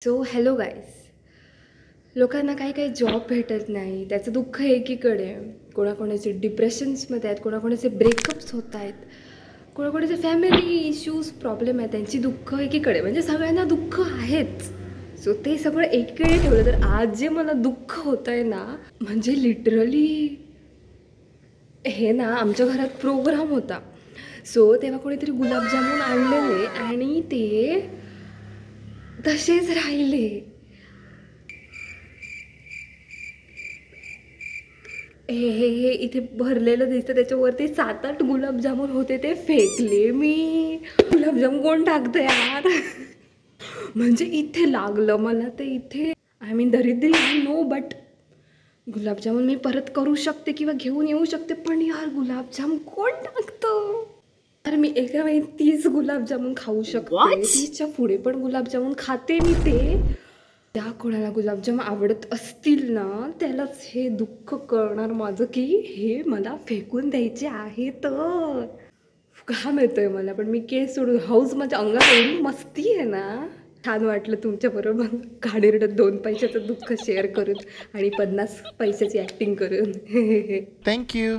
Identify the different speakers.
Speaker 1: So hello guys. लोकांना काही काही जॉब भेटत नाही, त्याचं दुःख एकीकडे. कोणाकोणाचे डिप्रेशन्समध्ये आहेत, कोणाकोणाचे ब्रेकअप्स होत आहेत, कोणाकोणाचे फॅमिली इश्यूज प्रॉब्लेम आहेत, त्यांची दुःख एकीकडे. म्हणजे सगळ्यांना दुःख आहेच. सो ते सगळं एकीकडे ठेवलं तर आज जे मला दुःख होतं आहे ना, म्हणजे लिटरली हे ना, आमच्या घरात प्रोग्राम होता. सो तेव्हा कोणीतरी गुलाबजामुन आणलेले आणि ते तसेच राहिले. हे इथे भरलेलं दिसतं, त्याच्यावरती 7-8 गुलाबजामुन होते, ते फेकले मी. गुलाबजाम कोण टाकतं यार? म्हणजे इथे लागलं मला ते इथे. आय मीन दरिद्री आय नो, बट गुलाबजामुन मी परत करू शकते किंवा घेऊन येऊ शकते, पण यार गुलाबजाम कोण टाकतं? तर मी एका वेळी 30 गुलाबजामुन खाऊ शकते. 30च्या पुढे पण गुलाबजामुन खाते मी ते. त्या कोणाला गुलाबजाम आवडत असतील ना, त्यालाच हे दुःख कळणार माझं की हे मला फेकून द्यायचे आहे. तर घाम येतोय मला, पण मी केस सोडून हाऊस माझ्या अंगात एवढी मस्ती आहे ना. छान वाटलं तुमच्याबरोबर घाणेरडं 2 पैशाचं दुःख शेअर करून आणि 50 पैशाची ॲक्टिंग करून.
Speaker 2: Thank you.